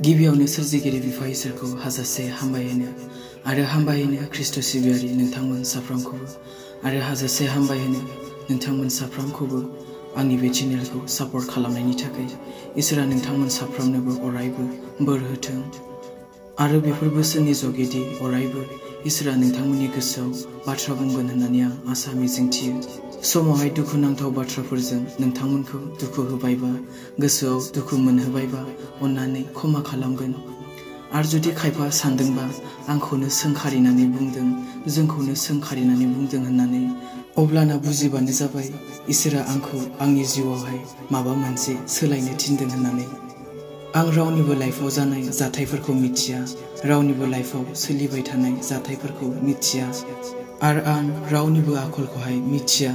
गिबियावनो सोरजिगिरि बिफा इसोरखौ हाजासे हामबायहोनो आरो हामबायहोनो ख्रिस्ट' सिबियारि नोंथांमोन साफ्रोमखौबो आरो हाजासे हामबायहोनो नोंथांमोन साफ्रोमखौबो आंनि बे चेनेलखौ सापर्ट खालामनायनि थाखाय इसोरा नोंथांमोन साफ्रोमनोबो अरायबो बोर होथों आरो बेफोर बोसोरनि जगेदि अरायबो इसोरा नोंथांमोननि गोसोआव बाथ्रा बुंगोन होननानै आं आसा मिजिंथियो। समावहाय दुखुनांथाव बाथ्राफोरजों नोंथांमोनखौ दुखु होबायबा गोसोआव दुखु मोनहोबायबा अन्नानै क्षमा खालामगोन आरो जुदि खायफा सानदोंबा आंखौनो सोंखारिनानै बुंदों जोंखौनो सोंखारिनानै बुंदों होननानै अब्लाना बुजिबानो जाबाय इसोरा आंखौ आंनि जिउआवहाय माबा मोनसे सोलायनो थिनदों होननानै। आं रावनिबो लाइफआव जानाय जाथायफोरखौ मिथिया, रावनिबो लाइफआव सोलिबाय थानाय जाथायफोरखौ मिथिया आरो आं रावनिबो आखलखौहाय मिथिया।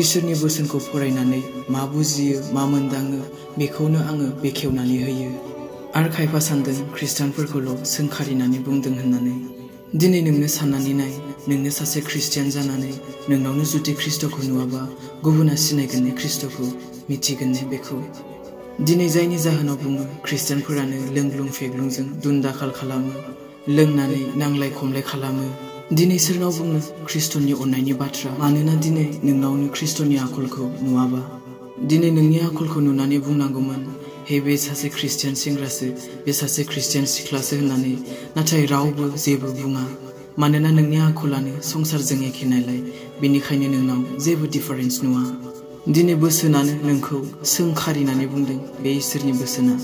इसोरनि बोसोनखौ फरायनानै मा बुजियो मा मोनदाङो बेखौनो आङो बेखेवनानै होयो आरो खायफा सानदों खृष्टानफोरखौल' सोंखारिनानै बुंदों होननानै। दिनै नोंनो साननानै नाय, नोंनो सासे खृष्टियान जानानै नोंनावनो जुदि ख्रिस्ट'खौ नुवाबा गुबुना सिनायगोन ने ख्रिस्ट'खौ, मिथिगोन ने बेखौ? दिनै जायनि जाहोनाव बुङो खृष्टानफोरानो लोंग्लुं फेग्लुंजों दुनदाखाल खालामो, लोंनानै नांलाय खमलाय खालामो। दिनै सोरनाव बुङो ख्रिस्ट'नि अननायनि बाथ्रा, मानोना दिनै नोंनावनो ख्रिस्ट'नि आखलखौ नुवाबा। दिनै नोंनि आखलखौ नुनानै बुंनांगौमोन हे बे सासे खृष्टियान सेंग्रासो, बे सासे खृष्टियान सिख्लासो होननानै, नाथाय रावबो जेबो बुङा मानोना नोंनि आखलानो संसारजों एखे नालाय, बेनिखायनो नोंनाव जेबो डिफारेन्स नुवा। दिनै बोसोनानो नोंखौ सोंखारिनानै बुंदों बे इसोरनि बोसोना।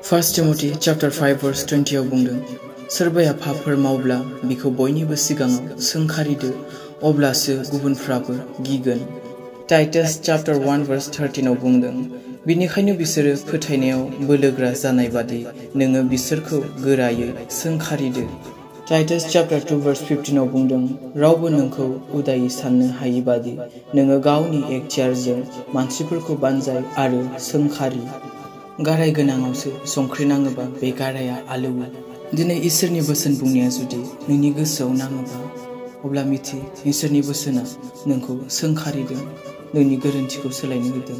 1 टिम'थी चैप्टार 5 verse 20 आव बुंदों, सोरबाया पापफोर मावब्ला बिखौ बयनिबो सिगाङाव सोंखारिदो, अब्लासो गुबुनफ्राबो गिगोन। टाइटास चैप्टार 1 verse 13 आव बुंदों, बिनिखायनो बिसोरो फोथायनायाव बोलोग्रा जानाय बादि नोङो बिसोरखौ गोरायै सोंखारिदो। टाइटास चैप्टार 2 verse 15 आव बुंदों, रावबो नोंखौ उदायै साननो हायि बादि नोङो गावनि एखथियारजों मानसिफोरखौ बानजाय आरो सोंखारि। गाराय गोनाङावसो संख्रि नाङोबा बे गाराया आलौवो। दिनै इसोरनि बोसोन बुंनाया जुदि नोंनि गोसोआव नाङोबा अब्ला मिथि इसोरनि बोसोना नोंखौ सोंखारिदों, नोंनि गोरोन्थिखौ सोलायनो होदों।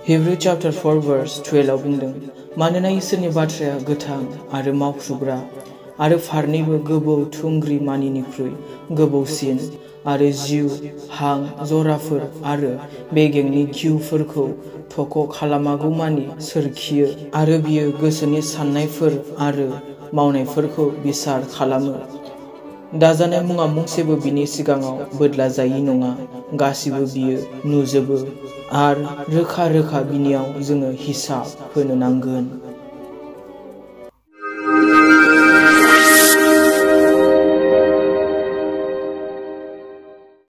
हिब्रु चैप्टार 4 verse 12 आव बुंदों, मानोना इसोरनि बाथ्राया गोथां आरो मावख्रुग्रा आरो फारनैबो गोबौ थुंग्रि मानिनिख्रुइ गोबौसिन आरो जिउ, हां, जराफोर आरो बेगेंनि घिउफोरखौ थख' खालामागौमानि सोरखियो आरो बियो गोसोनि साननायफोर आरो मावनायफोरखौ बिसार खालामो। दाजानाय मुङा मुंसेबो बिनि सिगाङाव बोदला जायि नङा, गासिबो बियो नुजोबो आरो रोखा रोखा बिनियाव जोङो हिसाब होनो नांगोन।